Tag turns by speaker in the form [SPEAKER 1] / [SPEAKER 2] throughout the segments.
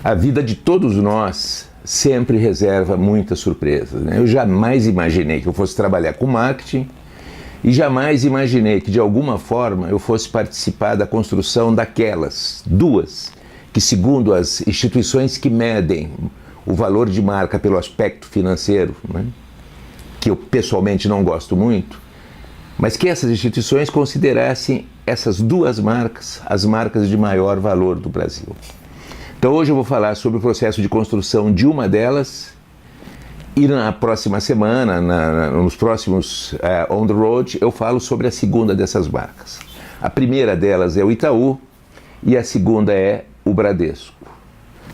[SPEAKER 1] A vida de todos nós sempre reserva muitas surpresas, né? Eu jamais imaginei que eu fosse trabalhar com marketing e jamais imaginei que de alguma forma eu fosse participar da construção daquelas duas que, segundo as instituições que medem o valor de marca pelo aspecto financeiro, né, que eu pessoalmente não gosto muito, mas que essas instituições considerassem essas duas marcas as marcas de maior valor do Brasil. Então hoje eu vou falar sobre o processo de construção de uma delas e na próxima semana, nos próximos On The Road, eu falo sobre a segunda dessas marcas. A primeira delas é o Itaú e a segunda é o Bradesco.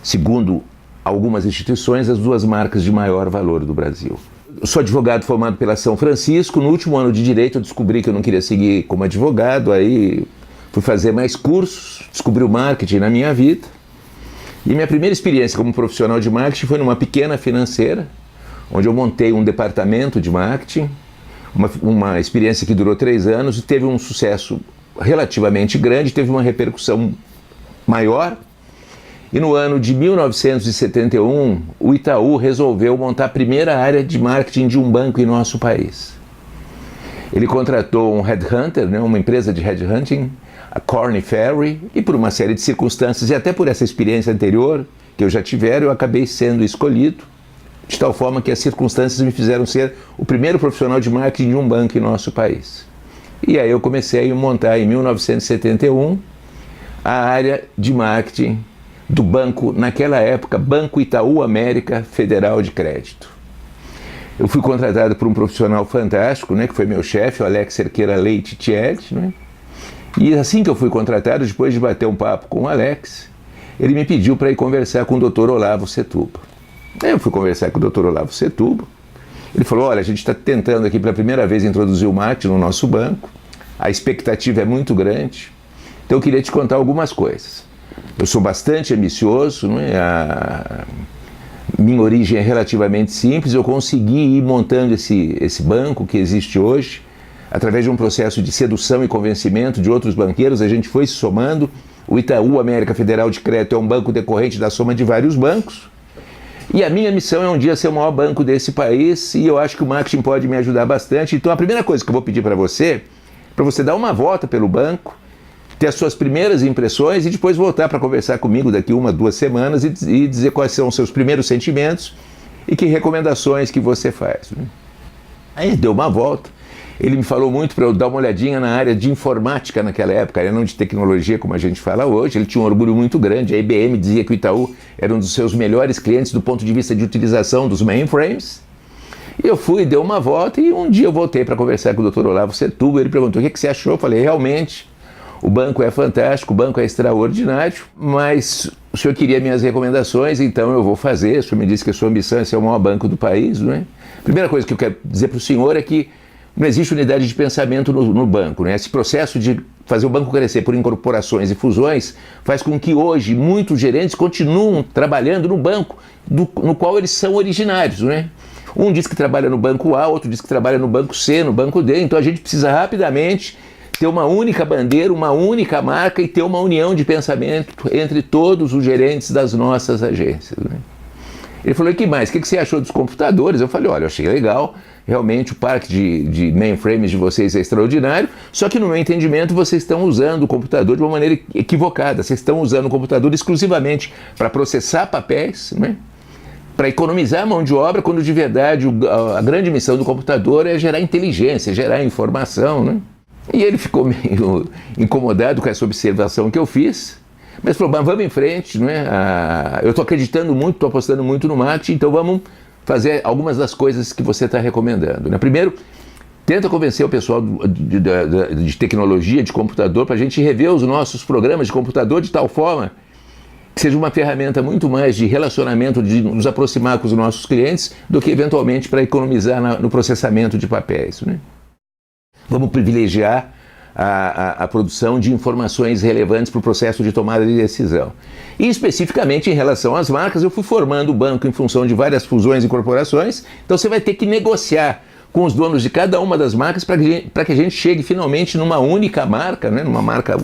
[SPEAKER 1] Segundo algumas instituições, as duas marcas de maior valor do Brasil. Eu sou advogado formado pela São Francisco. No último ano de Direito eu descobri que eu não queria seguir como advogado, aí fui fazer mais cursos, descobri o marketing na minha vida. E minha primeira experiência como profissional de marketing foi numa pequena financeira, onde eu montei um departamento de marketing, uma experiência que durou 3 anos e teve um sucesso relativamente grande, teve uma repercussão maior. E no ano de 1971, o Itaú resolveu montar a primeira área de marketing de um banco em nosso país. Ele contratou um headhunter, né, uma empresa de headhunting, a Korn Ferry, e por uma série de circunstâncias, e até por essa experiência anterior que eu já tivera, eu acabei sendo escolhido, de tal forma que as circunstâncias me fizeram ser o primeiro profissional de marketing de um banco em nosso país. E aí eu comecei a montar, em 1971, a área de marketing do banco, naquela época, Banco Itaú América Federal de Crédito. Eu fui contratado por um profissional fantástico, né, que foi meu chefe, o Alex Cerqueira Leite Thiel, né? E assim que eu fui contratado, depois de bater um papo com o Alex, ele me pediu para ir conversar com o Dr. Olavo Setúbal. Aí eu fui conversar com o Dr. Olavo Setúbal. Ele falou: olha, a gente está tentando aqui pela primeira vez introduzir o marketing no nosso banco, a expectativa é muito grande, então eu queria te contar algumas coisas. Eu sou bastante ambicioso, né? Minha origem é relativamente simples, eu consegui ir montando esse banco que existe hoje, através de um processo de sedução e convencimento de outros banqueiros, a gente foi se somando. O Itaú América Federal de Crédito é um banco decorrente da soma de vários bancos, e a minha missão é um dia ser o maior banco desse país, e eu acho que o marketing pode me ajudar bastante. Então a primeira coisa que eu vou pedir para você dar uma volta pelo banco, ter as suas primeiras impressões e depois voltar para conversar comigo daqui 1, 2 semanas e dizer quais são os seus primeiros sentimentos e que recomendações que você faz, né? Aí deu uma volta, ele me falou muito para eu dar uma olhadinha na área de informática naquela época, não de tecnologia como a gente fala hoje. Ele tinha um orgulho muito grande, a IBM dizia que o Itaú era um dos seus melhores clientes do ponto de vista de utilização dos mainframes. E eu fui, dei uma volta e um dia eu voltei para conversar com o Dr. Olavo Setúbal. Ele perguntou: o que você achou? Eu falei: realmente, o banco é fantástico, o banco é extraordinário, mas o senhor queria minhas recomendações, então eu vou fazer. O senhor me disse que a sua ambição é ser o maior banco do país, não é? A primeira coisa que eu quero dizer para o senhor é que não existe unidade de pensamento no banco, né? Esse processo de fazer o banco crescer por incorporações e fusões faz com que hoje muitos gerentes continuem trabalhando no banco no qual eles são originários, né? Um diz que trabalha no banco A, outro diz que trabalha no banco C, no banco D, então a gente precisa rapidamente ter uma única bandeira, uma única marca e ter uma união de pensamento entre todos os gerentes das nossas agências, né? Ele falou: e que mais? O que você achou dos computadores? Eu falei: olha, eu achei legal, realmente o parque de mainframes de vocês é extraordinário, só que no meu entendimento vocês estão usando o computador de uma maneira equivocada. Vocês estão usando o computador exclusivamente para processar papéis, né? Para economizar a mão de obra, quando de verdade a grande missão do computador é gerar inteligência, gerar informação, né? E ele ficou meio incomodado com essa observação que eu fiz, mas falou: mas vamos em frente, não é? Eu estou acreditando muito, estou apostando muito no marketing, então vamos fazer algumas das coisas que você está recomendando, né? Primeiro, tenta convencer o pessoal de tecnologia, de computador, para a gente rever os nossos programas de computador de tal forma que seja uma ferramenta muito mais de relacionamento, de nos aproximar com os nossos clientes, do que eventualmente para economizar no processamento de papéis, né? Vamos privilegiar a produção de informações relevantes para o processo de tomada de decisão. E especificamente em relação às marcas, eu fui formando o banco em função de várias fusões e incorporações, então você vai ter que negociar com os donos de cada uma das marcas para que a gente chegue finalmente numa única marca, né? Numa marca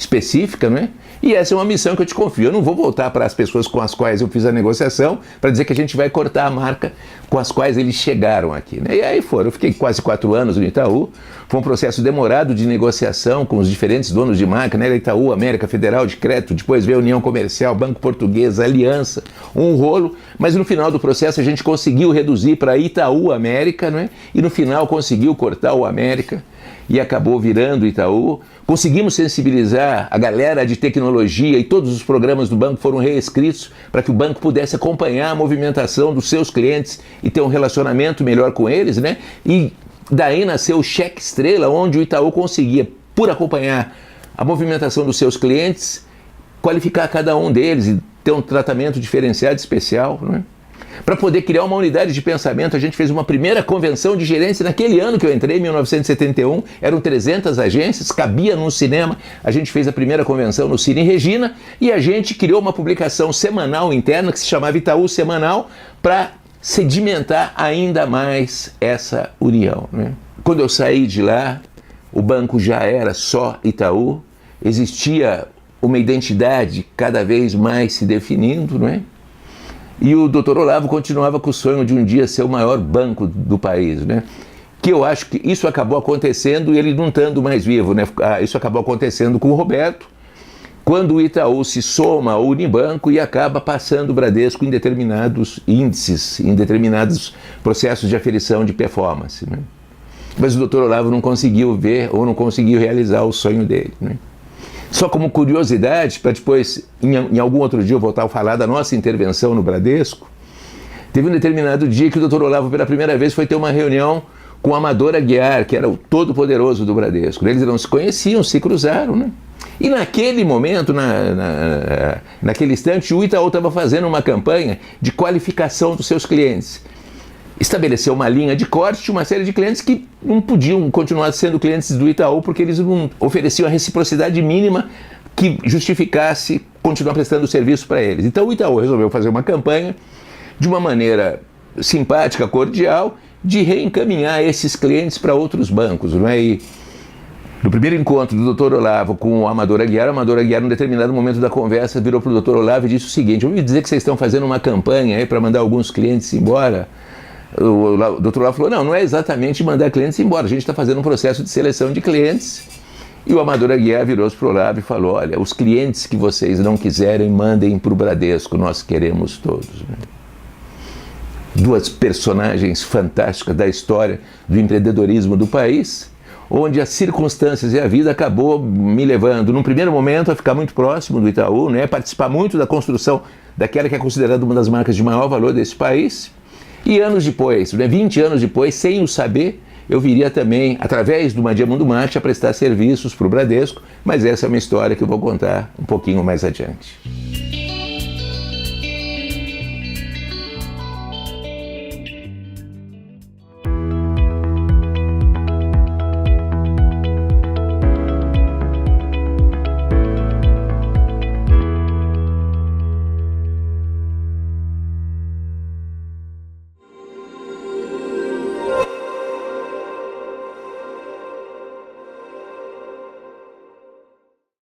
[SPEAKER 1] específica, não é? E essa é uma missão que eu te confio. Eu não vou voltar para as pessoas com as quais eu fiz a negociação para dizer que a gente vai cortar a marca com as quais eles chegaram aqui, né? E aí foram. Eu fiquei quase 4 anos no Itaú. Foi um processo demorado de negociação com os diferentes donos de marca, né? Itaú, América, Federal de Crédito, depois veio a União Comercial, Banco Português, Aliança, um rolo. Mas no final do processo a gente conseguiu reduzir para Itaú América, não é? E no final conseguiu cortar o América e acabou virando Itaú. Conseguimos sensibilizar a galera de tecnologia e todos os programas do banco foram reescritos para que o banco pudesse acompanhar a movimentação dos seus clientes e ter um relacionamento melhor com eles, né? E daí nasceu o Cheque Estrela, onde o Itaú conseguia, por acompanhar a movimentação dos seus clientes, qualificar cada um deles e ter um tratamento diferenciado especial, né? Para poder criar uma unidade de pensamento, a gente fez uma primeira convenção de gerência naquele ano que eu entrei, em 1971, eram 300 agências, cabia num cinema, a gente fez a primeira convenção no Cine Regina e a gente criou uma publicação semanal interna que se chamava Itaú Semanal para sedimentar ainda mais essa união, né? Quando eu saí de lá, o banco já era só Itaú, existia uma identidade cada vez mais se definindo, não é? E o Dr. Olavo continuava com o sonho de um dia ser o maior banco do país, né? Que eu acho que isso acabou acontecendo e ele não estando mais vivo, né? Isso acabou acontecendo com o Roberto, quando o Itaú se soma ao Unibanco e acaba passando o Bradesco em determinados índices, em determinados processos de aferição de performance, né? Mas o Dr. Olavo não conseguiu ver ou não conseguiu realizar o sonho dele, né? Só como curiosidade, para depois, em algum outro dia, eu voltar a falar da nossa intervenção no Bradesco, teve um determinado dia que o Dr. Olavo, pela primeira vez, foi ter uma reunião com o Amador Aguiar, que era o todo-poderoso do Bradesco. Eles não se conheciam, se cruzaram, né? E naquele momento, naquele instante, o Itaú estava fazendo uma campanha de qualificação dos seus clientes. Estabeleceu uma linha de corte de uma série de clientes que não podiam continuar sendo clientes do Itaú porque eles não ofereciam a reciprocidade mínima que justificasse continuar prestando serviço para eles. Então o Itaú resolveu fazer uma campanha de uma maneira simpática, cordial, de reencaminhar esses clientes para outros bancos, não é? E no primeiro encontro do Dr. Olavo com o Amador Aguiar, num determinado momento da conversa, virou para o Dr. Olavo e disse o seguinte: eu ouvi dizer que vocês estão fazendo uma campanha aí para mandar alguns clientes embora. O Dr. Olavo falou, não é exatamente mandar clientes embora, a gente está fazendo um processo de seleção de clientes. E o Amador Aguiar virou-se para o Olavo e falou, olha, os clientes que vocês não quiserem, mandem para o Bradesco, nós queremos todos, né? Duas personagens fantásticas da história do empreendedorismo do país, onde as circunstâncias e a vida acabou me levando, num primeiro momento, a ficar muito próximo do Itaú, né? Participar muito da construção daquela que é considerada uma das marcas de maior valor desse país. E anos depois, 20 anos depois, sem o saber, eu viria também, através do Madia Mundo Marte, a prestar serviços para o Bradesco, mas essa é uma história que eu vou contar um pouquinho mais adiante.